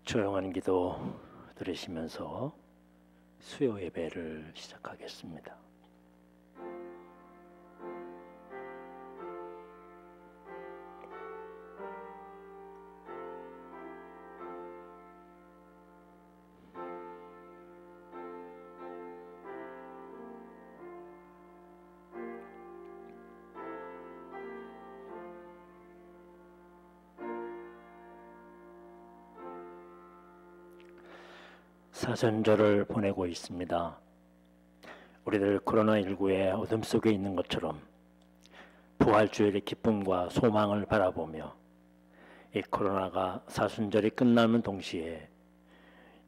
조용한 기도 들으시면서 수요 예배를 시작하겠습니다. 사순절을 보내고 있습니다. 우리들 코로나19의 어둠 속에 있는 것처럼 부활주일의 기쁨과 소망을 바라보며 이 코로나가 사순절이 끝나는 동시에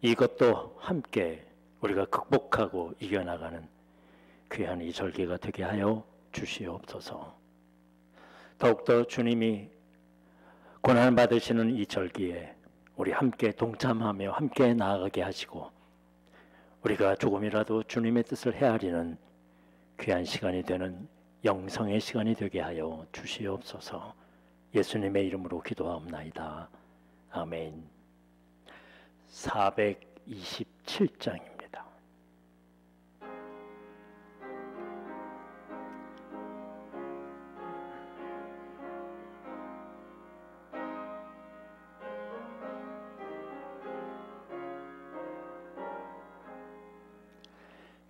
이것도 함께 우리가 극복하고 이겨나가는 귀한 이 절기가 되게 하여 주시옵소서. 더욱더 주님이 고난 받으시는 이 절기에 우리 함께 동참하며 함께 나아가게 하시고 우리가 조금이라도 주님의 뜻을 헤아리는 귀한 시간이 되는 영성의 시간이 되게 하여 주시옵소서. 예수님의 이름으로 기도하옵나이다. 아멘. 427장입니다.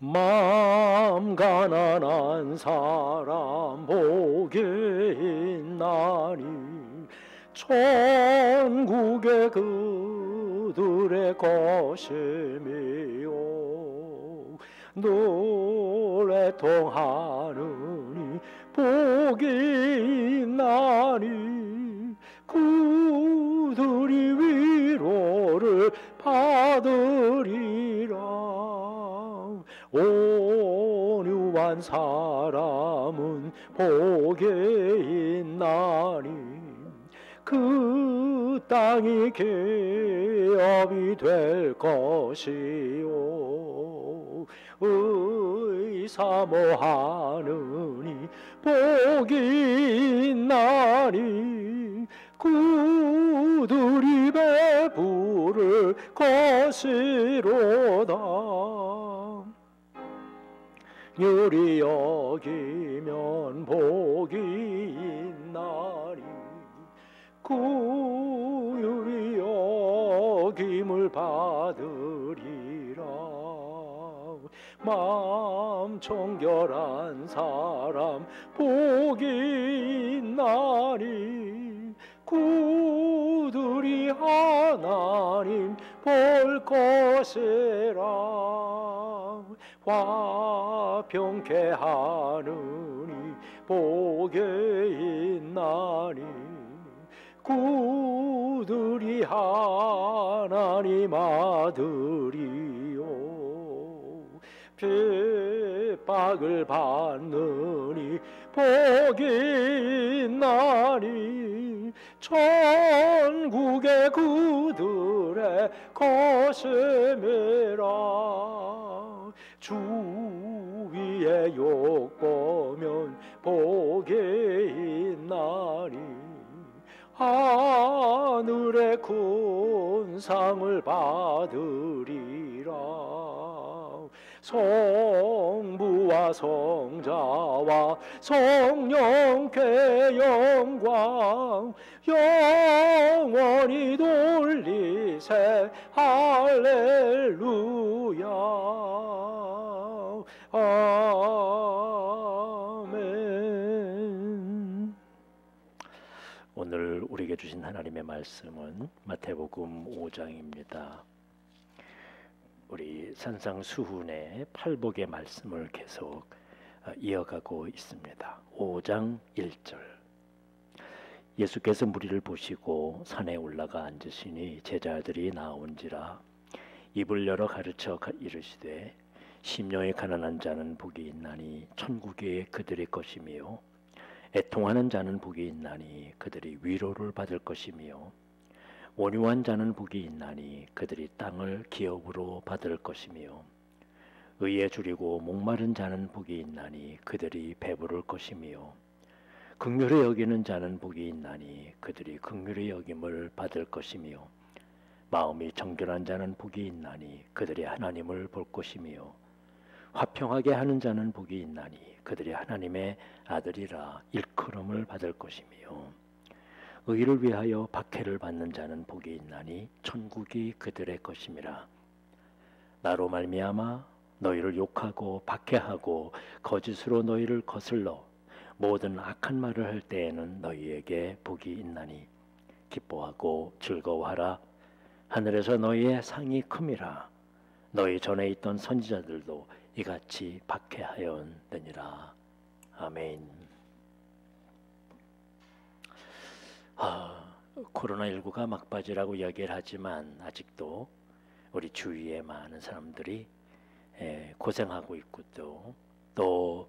마음 가난한 사람 복이 있나니 천국의 그들의 것이며 노래 통하느니 복이 있나니 그들이 위로를 받으리라. 온유한 사람은 복이 있나니 그 땅이 기업이 될 것이요 의사모하느니 복이 있나니 그들이 배부를 것이로다. 유리 여기면 복이 있나니 그 유리 여김을 받으리라. 마음 정결한 사람 복이 있나니 그들이 하나님 볼 것이라. 화평케 하느니 복이 있나니 그들이 하나님 아들이요 핍박을 받느니 복이 있나니 천국의 그들의 것임이라. 주 위에 욕보면 복이 있나니 하늘의 큰 상을 받으리라. 성부와 성자와 성령께 영광 영원히 돌리세 할렐루야. 아멘. 오늘 우리에게 주신 하나님의 말씀은 마태복음 5장입니다. 우리 산상수훈의 팔복의 말씀을 계속 이어가고 있습니다. 5장 1절. 예수께서 무리를 보시고 산에 올라가 앉으시니 제자들이 나온지라 입을 열어 가르쳐 이르시되 심령이 가난한 자는 복이 있나니 천국이 그들의 것이며 애통하는 자는 복이 있나니 그들이 위로를 받을 것이며 온유한 자는 복이 있나니 그들이 땅을 기업으로 받을 것이며 의에 줄이고 목마른 자는 복이 있나니 그들이 배부를 것이며 긍휼히 여기는 자는 복이 있나니 그들이 긍휼히 여김을 받을 것이며 마음이 정결한 자는 복이 있나니 그들이 하나님을 볼 것이며 화평하게 하는 자는 복이 있나니 그들이 하나님의 아들이라 일컬음을 받을 것이며 의를 위하여 박해를 받는 자는 복이 있나니 천국이 그들의 것임이라. 나로 말미암아 너희를 욕하고 박해하고 거짓으로 너희를 거슬러 모든 악한 말을 할 때에는 너희에게 복이 있나니 기뻐하고 즐거워하라. 하늘에서 너희의 상이 큼이라. 너희 전에 있던 선지자들도 이같이 박해하였느니라. 아멘. 코로나19가 막바지라고 이야기를 하지만 아직도 우리 주위에 많은 사람들이 고생하고 있고 또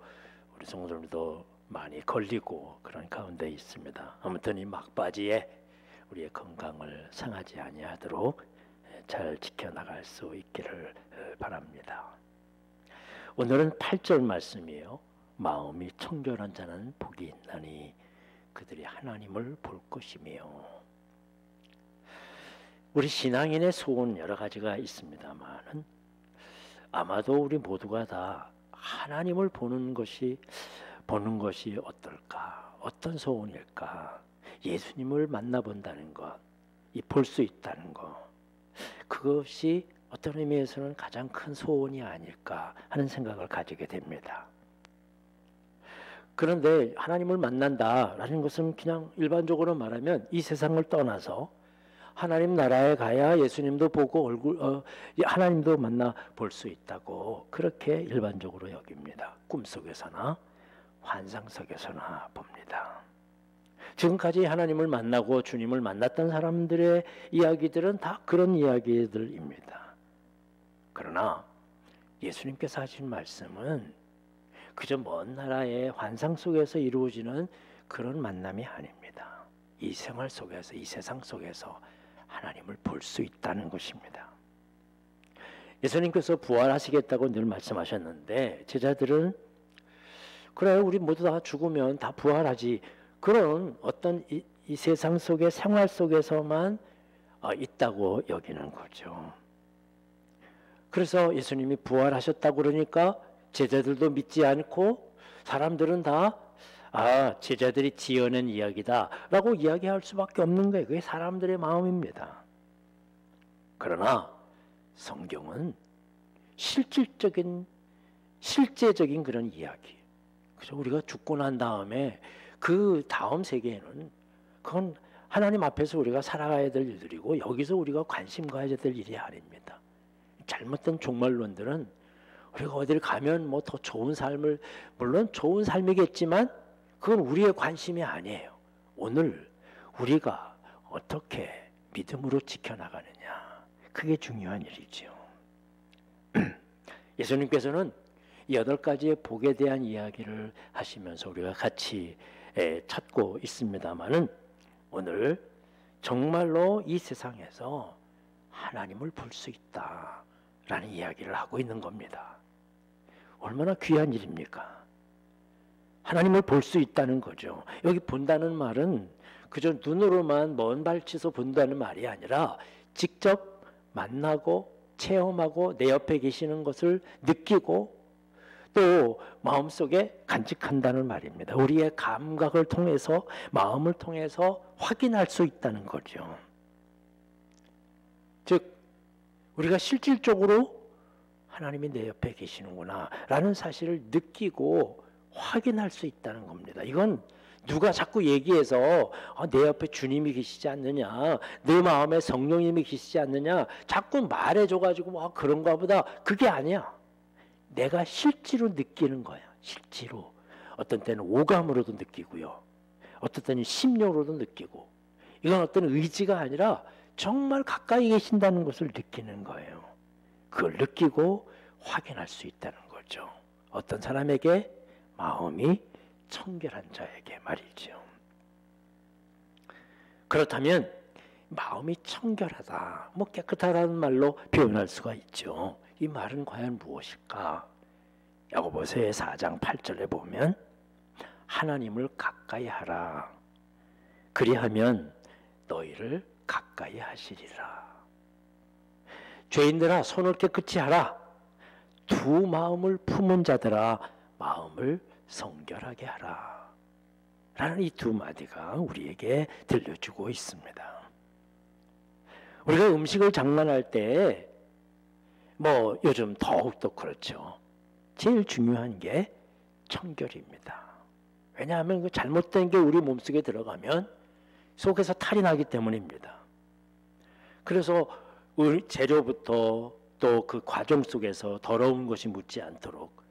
우리 성도들도 많이 걸리고 그런 가운데 있습니다. 아무튼 이 막바지에 우리의 건강을 상하지 아니하도록 잘 지켜나갈 수 있기를 바랍니다. 오늘은 8절 말씀이에요. 마음이 청결한 자는 복이 있나니 그들이 하나님을 볼 것이며. 우리 신앙인의 소원 여러 가지가 있습니다만 아마도 우리 모두가 다 하나님을 보는 것이 어떨까? 어떤 소원일까? 예수님을 만나본다는 것, 볼 수 있다는 것, 그것이 어떤 의미에서는 가장 큰 소원이 아닐까 하는 생각을 가지게 됩니다. 그런데 하나님을 만난다라는 것은 그냥 일반적으로 말하면 이 세상을 떠나서 하나님 나라에 가야 예수님도 보고 하나님도 만나 볼 수 있다고 그렇게 일반적으로 여깁니다. 꿈속에서나 환상 속에서나 봅니다. 지금까지 하나님을 만나고 주님을 만났던 사람들의 이야기들은 다 그런 이야기들입니다. 그러나 예수님께서 하신 말씀은 그저 먼 나라의 환상 속에서 이루어지는 그런 만남이 아닙니다. 이 생활 속에서, 이 세상 속에서 하나님을 볼 수 있다는 것입니다. 예수님께서 부활하시겠다고 늘 말씀하셨는데 제자들은 그래 우리 모두 다 죽으면 다 부활하지, 그런 어떤 이 세상 속의 생활 속에서만 있다고 여기는 거죠. 그래서 예수님이 부활하셨다고 그러니까 제자들도 믿지 않고 사람들은 다 제자들이 지어낸 이야기다 라고 이야기할 수밖에 없는 거예요. 그게 사람들의 마음입니다. 그러나 성경은 실제적인 그런 이야기, 그래서 우리가 죽고 난 다음에 그 다음 세계에는 그건 하나님 앞에서 우리가 살아가야 될 일들이고 여기서 우리가 관심 가져야 될 일이 아닙니다. 잘못된 종말론들은 우리가 어디를 가면 뭐 더 좋은 삶을, 물론 좋은 삶이겠지만 그건 우리의 관심이 아니에요. 오늘 우리가 어떻게 믿음으로 지켜나가느냐, 그게 중요한 일이죠. 예수님께서는 8가지의 복에 대한 이야기를 하시면서 우리가 같이 찾고 있습니다마는 오늘 정말로 이 세상에서 하나님을 볼 수 있다라는 이야기를 하고 있는 겁니다. 얼마나 귀한 일입니까? 하나님을 볼 수 있다는 거죠. 여기 본다는 말은 그저 눈으로만 먼 발치서 본다는 말이 아니라 직접 만나고 체험하고 내 옆에 계시는 것을 느끼고 또 마음속에 간직한다는 말입니다. 우리의 감각을 통해서, 마음을 통해서 확인할 수 있다는 거죠. 즉 우리가 실질적으로 하나님이 내 옆에 계시는구나 라는 사실을 느끼고 확인할 수 있다는 겁니다. 이건 누가 자꾸 얘기해서 내 옆에 주님이 계시지 않느냐, 내 마음에 성령님이 계시지 않느냐 자꾸 말해줘가지고 그런가 보다, 그게 아니야. 내가 실제로 느끼는 거야. 실제로. 어떤 때는 오감으로도 느끼고요, 어떤 때는 심령으로도 느끼고, 이건 어떤 의지가 아니라 정말 가까이 계신다는 것을 느끼는 거예요. 그걸 느끼고 확인할 수 있다는 거죠. 어떤 사람에게? 마음이 청결한 자에게 말이죠. 그렇다면 마음이 청결하다, 깨끗하다는 말로 표현할 수가 있죠. 이 말은 과연 무엇일까? 야고보서의 4장 8절에 보면 하나님을 가까이 하라, 그리하면 너희를 가까이 하시리라. 죄인들아 손을 깨끗이 하라. 두 마음을 품은 자들아 마음을 성결하게 하라. 라는 이 두 마디가 우리에게 들려주고 있습니다. 우리가 음식을 장만할 때 뭐 요즘 더욱더 그렇죠. 제일 중요한 게 청결입니다. 왜냐하면 그 잘못된 게 우리 몸속에 들어가면 속에서 탈이 나기 때문입니다. 그래서 우리 재료부터 또 그 과정 속에서 더러운 것이 묻지 않도록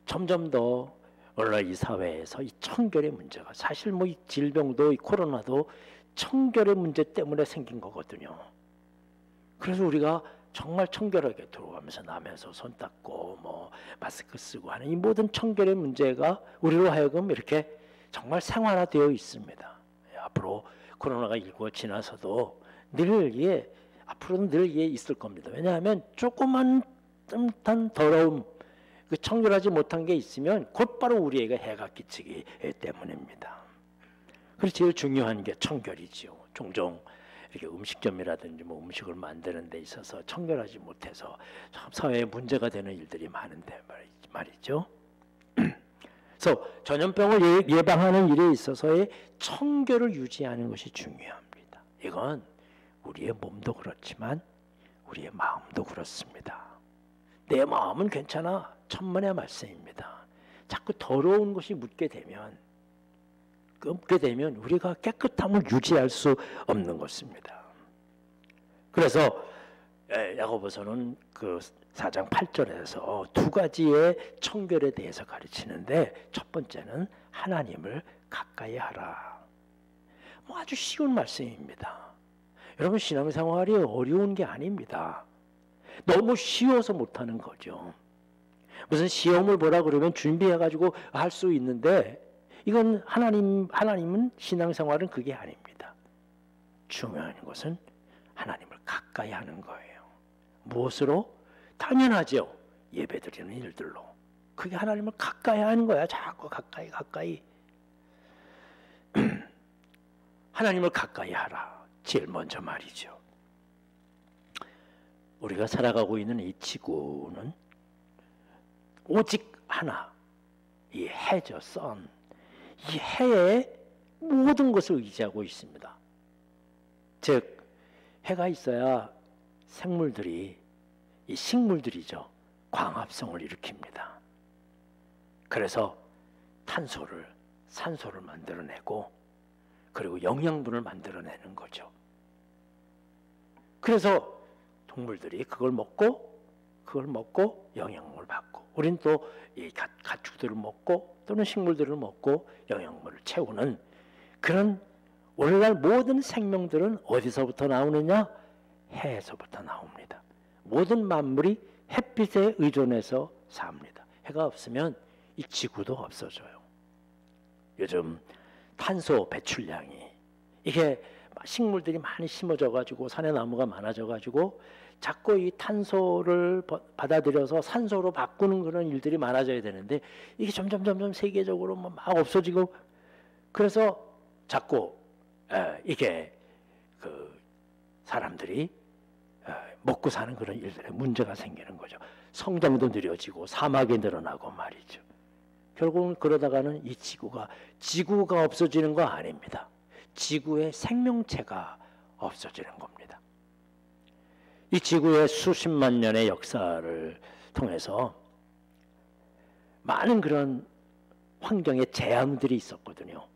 점점 더 오늘날 이 사회에서 이 청결의 문제가, 사실 뭐 이 질병도 이 코로나도 청결의 문제 때문에 생긴 거거든요. 그래서 우리가 정말 청결하게 들어가면서 나면서 손 닦고 뭐 마스크 쓰고 하는 이 모든 청결의 문제가 우리로 하여금 이렇게 정말 생활화되어 있습니다. 앞으로 코로나19가 지나서도 늘 이게 앞으로는 늘 이게 있을 겁니다. 왜냐하면 조그만 듯한 더러움, 그 청결하지 못한 게 있으면 곧바로 우리에게 해가 끼치기 때문입니다. 그래서 제일 중요한 게 청결이지요. 종종 이렇게 음식점이라든지 뭐 음식을 만드는 데 있어서 청결하지 못해서 참 사회에 문제가 되는 일들이 많은데 말이죠. 그래서 전염병을 예방하는 일에 있어서의 청결을 유지하는 것이 중요합니다. 이건 우리의 몸도 그렇지만 우리의 마음도 그렇습니다. 내 마음은 괜찮아. 천만의 말씀입니다. 자꾸 더러운 것이 묻게 되면 우리가 깨끗함을 유지할 수 없는 것입니다. 그래서 야고보서는 그 4장 8절에서 두 가지의 청결에 대해서 가르치는데, 첫 번째는 하나님을 가까이 하라. 뭐 아주 쉬운 말씀입니다. 여러분, 신앙생활이 어려운 게 아닙니다. 너무 쉬워서 못하는 거죠. 무슨 시험을 보라 그러면 준비해가지고 할 수 있는데, 이건 하나님은 신앙생활은 그게 아닙니다. 중요한 것은 하나님을 가까이 하는 거예요. 무엇으로? 당연하죠. 예배드리는 일들로. 그게 하나님을 가까이 하는 거야. 자꾸 가까이. 하나님을 가까이 하라. 제일 먼저 말이죠. 우리가 살아가고 있는 이 지구는 오직 하나, 이 해죠, 선. 이 해에 모든 것을 의지하고 있습니다. 즉, 해가 있어야 생물들이, 이 식물들이죠, 광합성을 일으킵니다. 그래서 산소를 만들어내고, 그리고 영양분을 만들어내는 거죠. 그래서 동물들이 그걸 먹고 영양분을 받고, 우린 또 이 가축들을 먹고 또는 식물들을 먹고 영양분을 채우는 그런, 오늘날 모든 생명들은 어디서부터 나오느냐? 해에서부터 나옵니다. 모든 만물이 햇빛에 의존해서 삽니다. 해가 없으면 이 지구도 없어져요. 요즘 탄소 배출량이, 이게 식물들이 많이 심어져 가지고 산에 나무가 많아져 가지고 자꾸 이 탄소를 받아들여서 산소로 바꾸는 그런 일들이 많아져야 되는데, 이게 점점 세계적으로 막 없어지고, 그래서 자꾸 이게 그 사람들이 먹고 사는 그런 일들에 문제가 생기는 거죠. 성장도 느려지고 사막이 늘어나고 말이죠. 결국은 그러다가는 이 지구가 없어지는 거 아닙니다. 지구의 생명체가 없어지는 겁니다. 이 지구의 수십만 년의 역사를 통해서 많은 그런 환경의 재앙들이 있었거든요.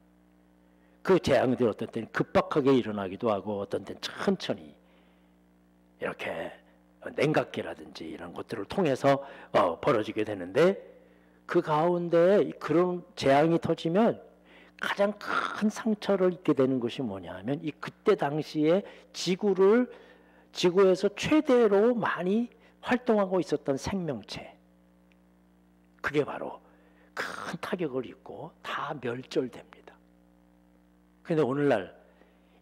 그 재앙들이 어떤 때는 급박하게 일어나기도 하고, 어떤 때는 천천히 이렇게 냉각기라든지 이런 것들을 통해서 벌어지게 되는데, 그 가운데 그런 재앙이 터지면 가장 큰 상처를 입게 되는 것이 뭐냐 하면, 이 그때 당시에 지구에서 최대로 많이 활동하고 있었던 생명체, 그게 바로 큰 타격을 입고 다 멸절됩니다. 그런데 오늘날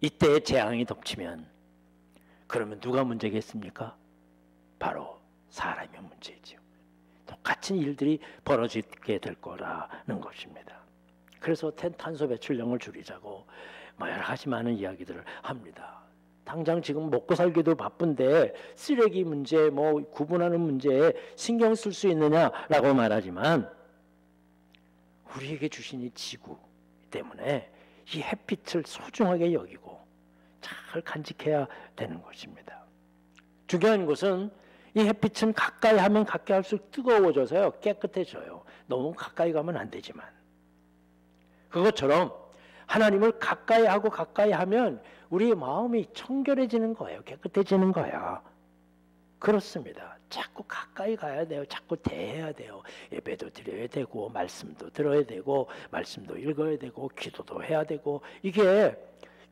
이때의 재앙이 덮치면 그러면 누가 문제겠습니까? 바로 사람의 문제죠. 똑같은 일들이 벌어지게 될 거라는 것입니다. 그래서 탄소 배출량을 줄이자고 여러 가지 많은 이야기들을 합니다. 당장 지금 먹고 살기도 바쁜데 쓰레기 문제, 뭐 구분하는 문제에 신경 쓸 수 있느냐라고 말하지만 우리에게 주신 이 지구 때문에 이 햇빛을 소중하게 여기고 잘 간직해야 되는 것입니다. 중요한 것은 이 햇빛은 가까이 하면 가까이 할수록 뜨거워져서요, 깨끗해져요. 너무 가까이 가면 안 되지만 그것처럼 하나님을 가까이 하고 가까이 하면 우리의 마음이 청결해지는 거예요. 깨끗해지는 거야. 그렇습니다. 자꾸 가까이 가야 돼요. 자꾸 대해야 돼요. 예배도 드려야 되고 말씀도 들어야 되고 말씀도 읽어야 되고 기도도 해야 되고 이게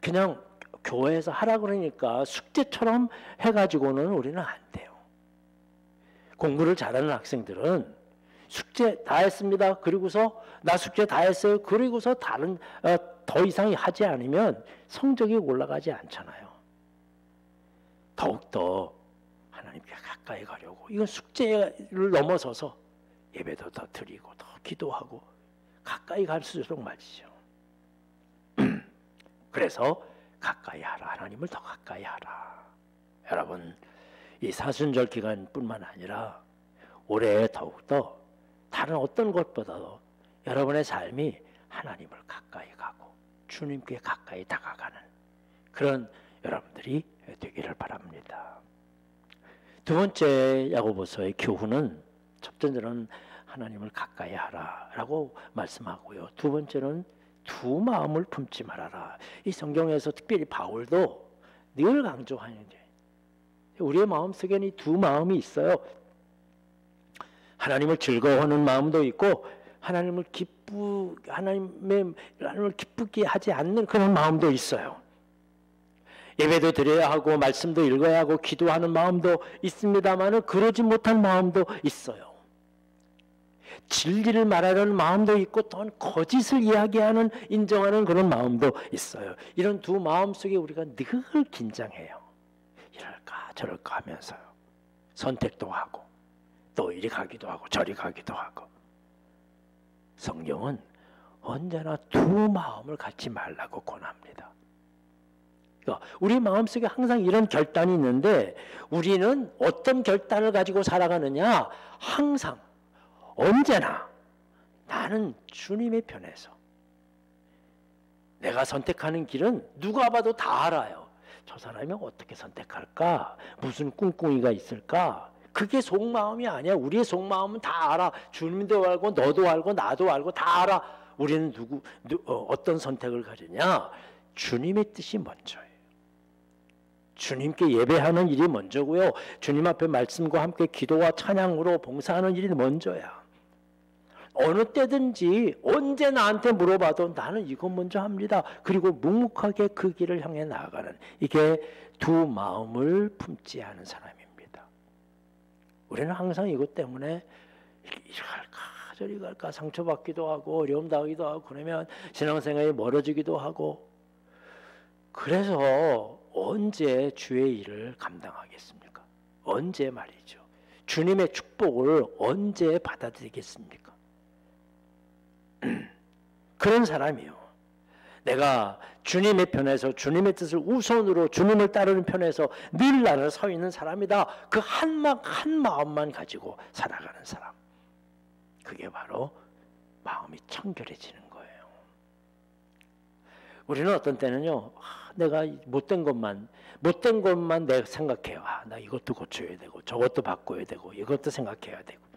그냥 교회에서 하라 그러니까 숙제처럼 해가지고는 우리는 안 돼요. 공부를 잘하는 학생들은 숙제 다 했습니다. 그리고서 나 숙제 다 했어요. 그리고서 다른 더 이상 하지 않으면 성적이 올라가지 않잖아요. 더욱더 하나님께 가까이 가려고 이건 숙제를 넘어서서 예배도 더 드리고 더 기도하고 가까이 갈수록 말이죠. 그래서 가까이 하라. 하나님을 더 가까이 하라. 여러분 이 사순절 기간뿐만 아니라 올해 더욱더 다른 어떤 것보다도 여러분의 삶이 하나님을 가까이 가고 주님께 가까이 다가가는 그런 여러분들이 되기를 바랍니다. 두 번째 야고보서의 교훈은 첫 번째는 하나님을 가까이 하라라고 말씀하고요. 두 번째는 두 마음을 품지 말아라. 이 성경에서 특별히 바울도 늘 강조하는 게 우리의 마음속에는 이 두 마음이 있어요. 하나님을 즐거워하는 마음도 있고 하나님을 기쁘게 하지 않는 그런 마음도 있어요. 예배도 드려야 하고 말씀도 읽어야 하고 기도하는 마음도 있습니다만 그러지 못한 마음도 있어요. 진리를 말하려는 마음도 있고 또한 거짓을 이야기하는 인정하는 그런 마음도 있어요. 이런 두 마음 속에 우리가 늘 긴장해요. 이럴까 저럴까 하면서요. 선택도 하고 또 이리 가기도 하고 저리 가기도 하고. 성경은 언제나 두 마음을 갖지 말라고 권합니다. 우리 마음속에 항상 이런 결단이 있는데 우리는 어떤 결단을 가지고 살아가느냐? 항상 언제나 나는 주님의 편에서 내가 선택하는 길은 누가 봐도 다 알아요. 저 사람이 어떻게 선택할까? 무슨 꿍꿍이가 있을까? 그게 속마음이 아니야. 우리의 속마음은 다 알아. 주님도 알고 너도 알고 나도 알고 다 알아. 우리는 어떤 선택을 가지냐? 주님의 뜻이 먼저예요. 주님께 예배하는 일이 먼저고요. 주님 앞에 말씀과 함께 기도와 찬양으로 봉사하는 일이 먼저야. 어느 때든지 언제 나한테 물어봐도 나는 이것 먼저 합니다. 그리고 묵묵하게 그 길을 향해 나아가는 이게 두 마음을 품지 않은 사람입니다. 우리는 항상 이것 때문에 이리 갈까 저리 갈까 상처받기도 하고 어려움 당하기도 하고 그러면 신앙생활이 멀어지기도 하고 그래서 언제 주의 일을 감당하겠습니까? 언제 말이죠. 주님의 축복을 언제 받아들이겠습니까? 그런 사람이요. 내가 주님의 편에서 주님의 뜻을 우선으로 주님을 따르는 편에서 늘 나를 서 있는 사람이다. 그 한 마음만 가지고 살아가는 사람. 그게 바로 마음이 청결해지는 거예요. 우리는 어떤 때는요. 내가 못된 것만 내가 생각해요. 나 이것도 고쳐야 되고 저것도 바꿔야 되고 이것도 생각해야 되고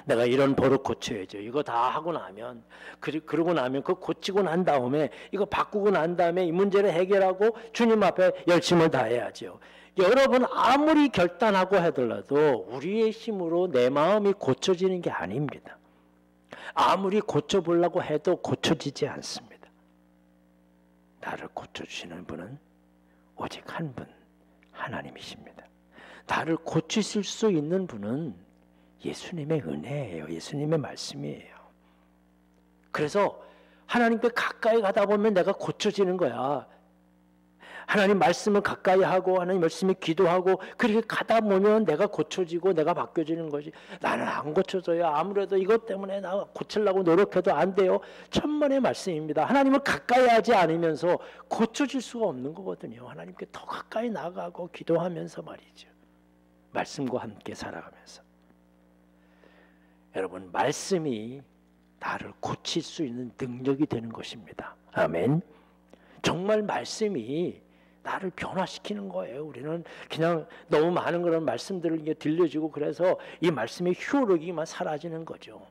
내가 이런 버릇 고쳐야죠. 이거 다 하고 나면 그러고 나면 그거 고치고 난 다음에 이거 바꾸고 난 다음에 이 문제를 해결하고 주님 앞에 열심을 다해야죠. 여러분 아무리 결단하고 하더라도 우리의 힘으로 내 마음이 고쳐지는 게 아닙니다. 아무리 고쳐보려고 해도 고쳐지지 않습니다. 나를 고쳐주시는 분은 오직 한 분, 하나님이십니다. 나를 고치실 수 있는 분은 예수님의 은혜예요. 예수님의 말씀이에요. 그래서 하나님께 가까이 가다 보면 내가 고쳐지는 거야. 하나님 말씀을 가까이 하고 하나님 열심히 기도하고 그렇게 가다 보면 내가 고쳐지고 내가 바뀌어지는 것이, 나는 안 고쳐져요. 아무래도 이것 때문에 나 고치려고 노력해도 안 돼요. 천만의 말씀입니다. 하나님을 가까이 하지 않으면서 고쳐질 수가 없는 거거든요. 하나님께 더 가까이 나가고 기도하면서 말이죠. 말씀과 함께 살아가면서. 여러분, 말씀이 나를 고칠 수 있는 능력이 되는 것입니다. 아멘. 정말 말씀이 나를 변화시키는 거예요. 우리는 그냥 너무 많은 그런 말씀들을 들려주고 그래서 이 말씀의 효력이만 사라지는 거죠.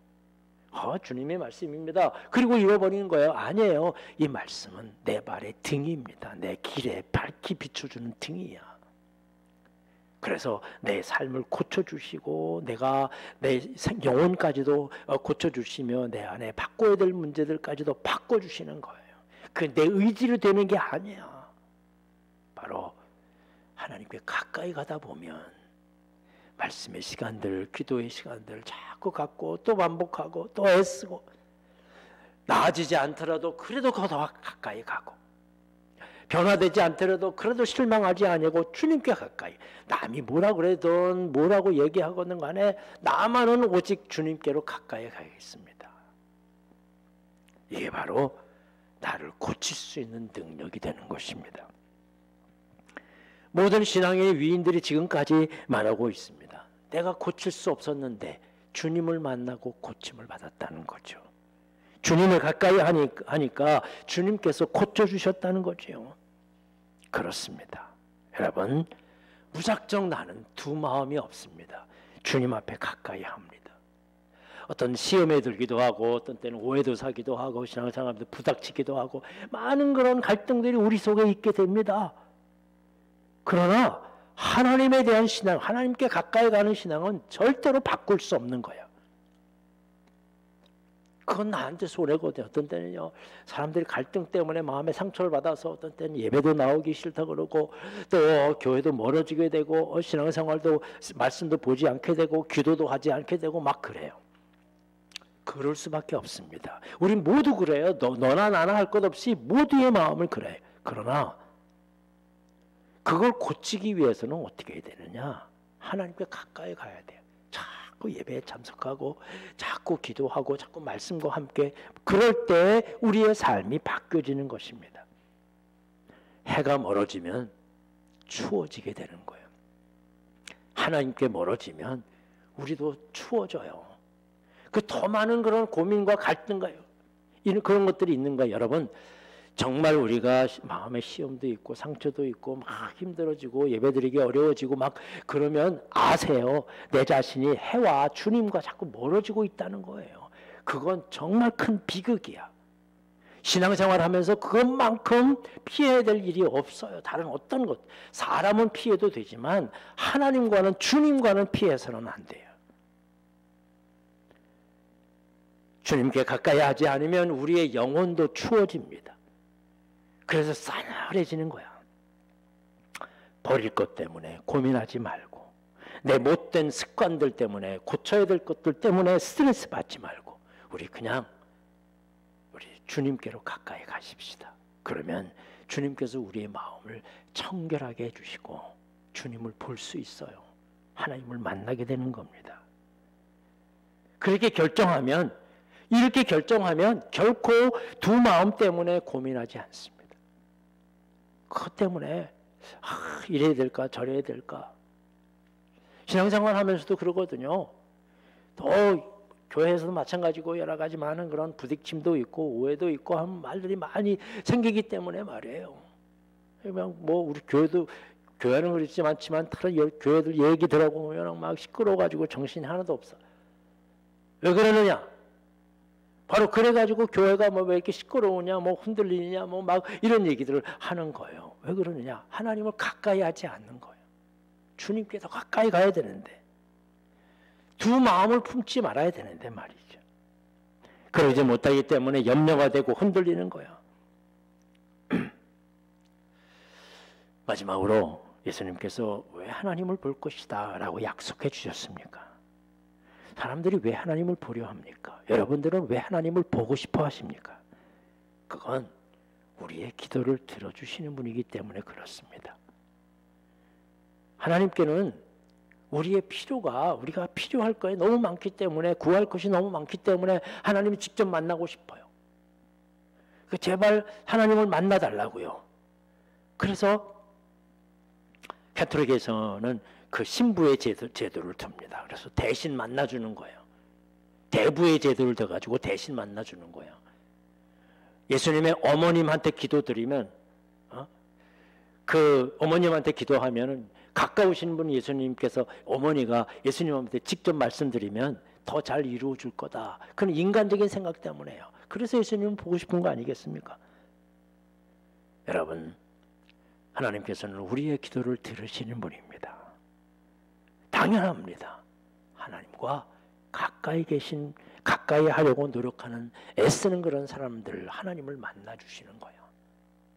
주님의 말씀입니다. 그리고 잃어버리는 거예요. 아니에요. 이 말씀은 내 발의 등입니다. 내 길에 밝히 비춰주는 등이야. 그래서 내 삶을 고쳐주시고 내가 내 영혼까지도 고쳐주시며 내 안에 바꿔야 될 문제들까지도 바꿔주시는 거예요. 그 내 의지로 되는 게 아니야. 바로 하나님께 가까이 가다 보면 말씀의 시간들, 기도의 시간들 자꾸 갖고 또 반복하고 또 애쓰고 나아지지 않더라도 그래도 더 가까이 가고 변화되지 않더라도 그래도 실망하지 아니하고 주님께 가까이, 남이 뭐라 그래든 뭐라고 얘기하거든 간에 나만은 오직 주님께로 가까이 가겠습니다. 이게 바로 나를 고칠 수 있는 능력이 되는 것입니다. 모든 신앙의 위인들이 지금까지 말하고 있습니다. 내가 고칠 수 없었는데 주님을 만나고 고침을 받았다는 거죠. 주님을 가까이 하니까 주님께서 고쳐주셨다는 거죠. 그렇습니다. 여러분, 무작정 나는 두 마음이 없습니다. 주님 앞에 가까이 합니다. 어떤 시험에 들기도 하고 어떤 때는 오해도 사기도 하고 신앙생활도 부닥치기도 하고 많은 그런 갈등들이 우리 속에 있게 됩니다. 그러나 하나님에 대한 신앙, 하나님께 가까이 가는 신앙은 절대로 바꿀 수 없는 거예요. 그건 나한테 손해거든요. 어떤 때는요, 사람들이 갈등 때문에 마음에 상처를 받아서 어떤 때는 예배도 나오기 싫다 그러고 또 교회도 멀어지게 되고 신앙생활도 말씀도 보지 않게 되고 기도도 하지 않게 되고 막 그래요. 그럴 수밖에 없습니다. 우리 모두 그래요. 너나 나나 할 것 없이 모두의 마음을 그래요. 그러나 그걸 고치기 위해서는 어떻게 해야 되느냐? 하나님께 가까이 가야 돼요. 자꾸 예배에 참석하고 자꾸 기도하고 자꾸 말씀과 함께, 그럴 때 우리의 삶이 바뀌어지는 것입니다. 해가 멀어지면 추워지게 되는 거예요. 하나님께 멀어지면 우리도 추워져요. 그 더 많은 그런 고민과 갈등과 그런 것들이 있는 거예요. 여러분, 정말 우리가 마음에 시험도 있고 상처도 있고 막 힘들어지고 예배드리기 어려워지고 막 그러면 아세요. 내 자신이 해와 주님과 자꾸 멀어지고 있다는 거예요. 그건 정말 큰 비극이야. 신앙생활 하면서 그것만큼 피해야 될 일이 없어요. 다른 어떤 것. 사람은 피해도 되지만 하나님과는, 주님과는 피해서는 안 돼요. 주님께 가까이 하지 않으면 우리의 영혼도 추워집니다. 그래서 싸늘해지는 거야. 버릴 것 때문에 고민하지 말고, 내 못된 습관들 때문에, 고쳐야 될 것들 때문에 스트레스 받지 말고 우리 그냥 우리 주님께로 가까이 가십시다. 그러면 주님께서 우리의 마음을 청결하게 해주시고 주님을 볼 수 있어요. 하나님을 만나게 되는 겁니다. 이렇게 결정하면 결코 두 마음 때문에 고민하지 않습니다. 그것 때문에 이래야 될까 저래야 될까. 신앙생활 하면서도 그러거든요. 또 교회에서도 마찬가지고 여러 가지 많은 그런 부딪힘도 있고 오해도 있고 하는 말들이 많이 생기기 때문에 말이에요. 그냥 우리 교회는 그렇지 않지만 다른 교회들 얘기 들어보면 막 시끄러워가지고 정신이 하나도 없어. 왜 그러느냐? 바로 그래가지고 교회가 왜 이렇게 시끄러우냐, 흔들리냐, 막 이런 얘기들을 하는 거예요. 왜 그러느냐? 하나님을 가까이 하지 않는 거예요. 주님께 더 가까이 가야 되는데, 두 마음을 품지 말아야 되는데 말이죠. 그러지 못하기 때문에 염려가 되고 흔들리는 거예요. 마지막으로 예수님께서 왜 하나님을 볼 것이다 라고 약속해 주셨습니까? 사람들이 왜 하나님을 보려 합니까? 여러분들은 왜 하나님을 보고 싶어 하십니까? 그건 우리의 기도를 들어주시는 분이기 때문에 그렇습니다. 하나님께는 우리의 필요가, 우리가 필요할 것이 너무 많기 때문에, 구할 것이 너무 많기 때문에 하나님이 직접 만나고 싶어요. 제발 하나님을 만나달라고요. 그래서 가톨릭에서는 그 신부의 제도를 둡니다. 그래서 대신 만나주는 거예요. 대부의 제도를 둬가지고 대신 만나주는 거예요. 예수님의 어머님한테 기도드리면, 그 어머님한테 기도하면은 가까우신 분 예수님께서, 어머니가 예수님한테 직접 말씀드리면 더 잘 이루어 줄 거다. 그건 인간적인 생각 때문에요. 그래서 예수님은 보고 싶은 거 아니겠습니까? 여러분, 하나님께서는 우리의 기도를 들으시는 분입니다. 당연합니다. 하나님과 가까이 계신, 가까이 하려고 노력하는, 애쓰는 그런 사람들, 하나님을 만나주시는 거예요.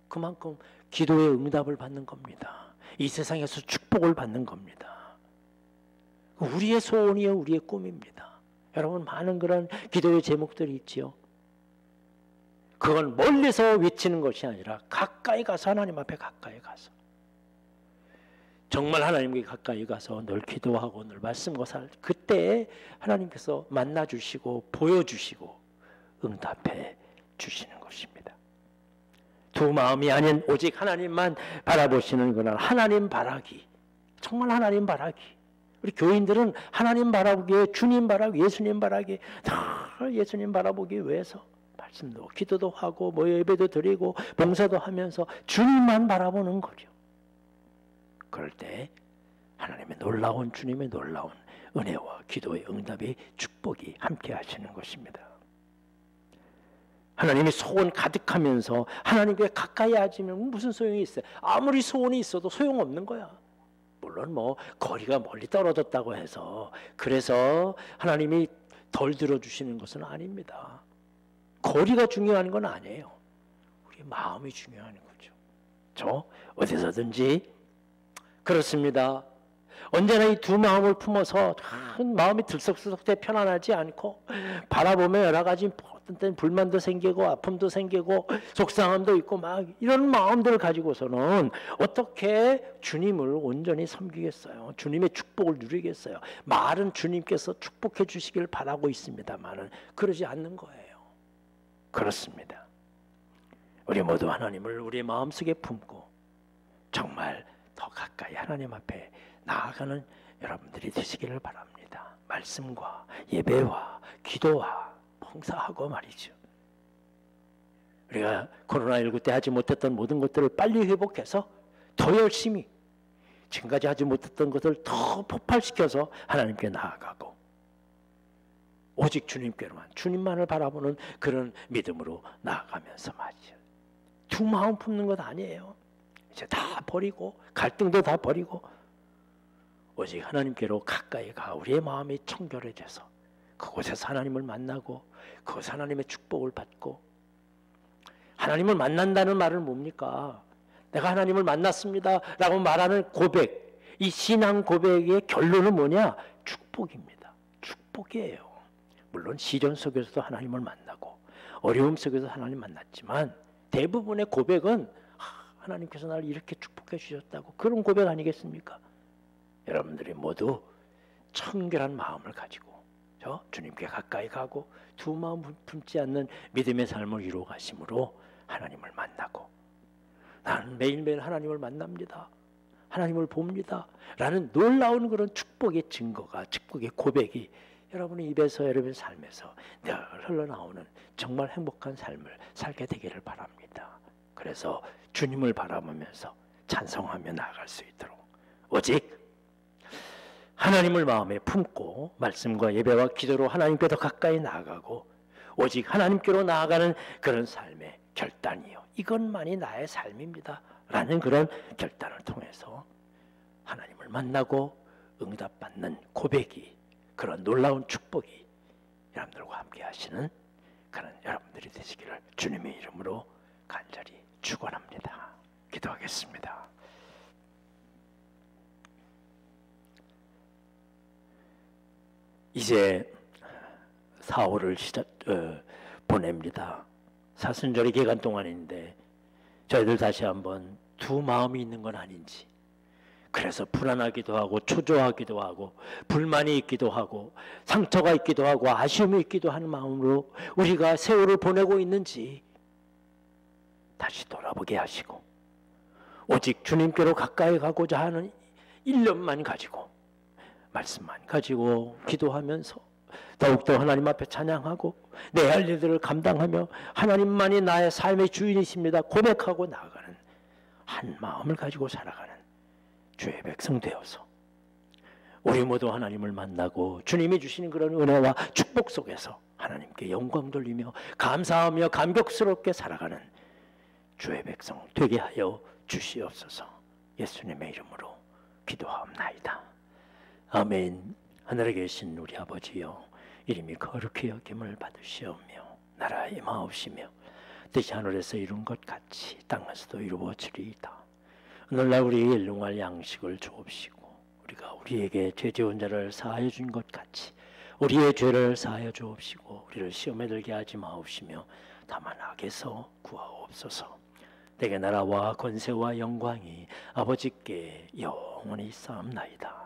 그만큼 기도의 응답을 받는 겁니다. 이 세상에서 축복을 받는 겁니다. 우리의 소원이요, 우리의 꿈입니다. 여러분, 많은 그런 기도의 제목들이 있지요. 그건 멀리서 외치는 것이 아니라 가까이 가서, 하나님 앞에 가까이 가서, 정말 하나님께 가까이 가서 늘 기도하고 늘 말씀과 살, 그때 하나님께서 만나주시고 보여주시고 응답해 주시는 것입니다. 두 마음이 아닌 오직 하나님만 바라보시는 그날 하나님 바라기, 정말 하나님 바라기. 우리 교인들은 하나님 바라보기에, 주님 바라기, 예수님 바라기, 다 예수님 바라보기 위해서 말씀도 기도도 하고 뭐 예배도 드리고 봉사도 하면서 주님만 바라보는 거죠. 그럴 때 하나님의 놀라운, 주님의 놀라운 은혜와 기도의 응답의 축복이 함께 하시는 것입니다. 하나님이 소원 가득하면서 하나님께 가까이 하지면 무슨 소용이 있어요? 아무리 소원이 있어도 소용없는 거야. 물론 뭐 거리가 멀리 떨어졌다고 해서 그래서 하나님이 덜 들어주시는 것은 아닙니다. 거리가 중요한 건 아니에요. 우리 마음이 중요한 거죠. 저 어디서든지 그렇습니다. 언제나 이 두 마음을 품어서 마음이 들썩들썩 편안하지 않고 바라보면 여러 가지, 어떤 때는 불만도 생기고 아픔도 생기고 속상함도 있고 막 이런 마음들을 가지고서는 어떻게 주님을 온전히 섬기겠어요? 주님의 축복을 누리겠어요? 말은 주님께서 축복해 주시길 바라고 있습니다만은 그러지 않는 거예요. 그렇습니다. 우리 모두 하나님을 우리 마음속에 품고 정말 더 가까이 하나님 앞에 나아가는 여러분들이 되시기를 바랍니다. 말씀과 예배와 기도와 봉사하고 말이죠. 우리가 코로나19 때 하지 못했던 모든 것들을 빨리 회복해서 더 열심히 지금까지 하지 못했던 것을 더 폭발시켜서 하나님께 나아가고 오직 주님께로만, 주님만을 바라보는 그런 믿음으로 나아가면서 말이죠. 두 마음 품는 것 아니에요. 이제 다 버리고 갈등도 다 버리고 오직 하나님께로 가까이 가 우리의 마음이 청결해져서 그곳에서 하나님을 만나고 그곳에서 하나님의 축복을 받고. 하나님을 만난다는 말은 뭡니까? 내가 하나님을 만났습니다 라고 말하는 고백, 이 신앙 고백의 결론은 뭐냐? 축복입니다. 축복이에요. 물론 시련 속에서도 하나님을 만나고 어려움 속에서 하나님 만났지만 대부분의 고백은 하나님께서 나를 이렇게 축복해 주셨다고, 그런 고백 아니겠습니까? 여러분들이 모두 청결한 마음을 가지고 주님께 가까이 가고 두 마음 품지 않는 믿음의 삶을 이루어 가심으로 하나님을 만나고, 나는 매일매일 하나님을 만납니다, 하나님을 봅니다 라는 놀라운 그런 축복의 증거가, 축복의 고백이 여러분의 입에서, 여러분의 삶에서 늘 흘러나오는 정말 행복한 삶을 살게 되기를 바랍니다. 그래서 주님을 바라보면서 찬송하며 나아갈 수 있도록 오직 하나님을 마음에 품고 말씀과 예배와 기도로 하나님께 더 가까이 나아가고 오직 하나님께로 나아가는 그런 삶의 결단이요, 이것만이 나의 삶입니다 라는 그런 결단을 통해서 하나님을 만나고 응답받는 고백이, 그런 놀라운 축복이 여러분들과 함께 하시는 그런 여러분들이 되시기를 주님의 이름으로 간절히 축원합니다. 기도하겠습니다. 이제 4월을 보냅니다. 사순절의 기간 동안인데 저희들 다시 한번 두 마음이 있는 건 아닌지, 그래서 불안하기도 하고 초조하기도 하고 불만이 있기도 하고 상처가 있기도 하고 아쉬움이 있기도 하는 마음으로 우리가 세월을 보내고 있는지 다시 돌아보게 하시고, 오직 주님께로 가까이 가고자 하는 일념만 가지고, 말씀만 가지고 기도하면서 더욱더 하나님 앞에 찬양하고 내 할 일들을 감당하며 하나님만이 나의 삶의 주인이십니다 고백하고 나아가는 한 마음을 가지고 살아가는 주의 백성 되어서 우리 모두 하나님을 만나고 주님이 주시는 그런 은혜와 축복 속에서 하나님께 영광 돌리며 감사하며 감격스럽게 살아가는 주의 백성 되게 하여 주시옵소서. 예수님의 이름으로 기도하옵나이다. 아멘. 하늘에 계신 우리 아버지여, 이름이 거룩히 여김을 받으시오며 나라의 임하옵시며 뜻이 하늘에서 이룬 것 같이 땅에서도 이루어지리이다. 오늘날 우리에게 일용할 양식을 주옵시고 우리가 우리에게 죄 지은 자를 사하여 준 것 같이 우리의 죄를 사하여 주옵시고 우리를 시험에 들게 하지 마옵시며 다만 악에서 구하옵소서. 내게 나라와 권세와 영광이 아버지께 영원히 쌓옵나이다.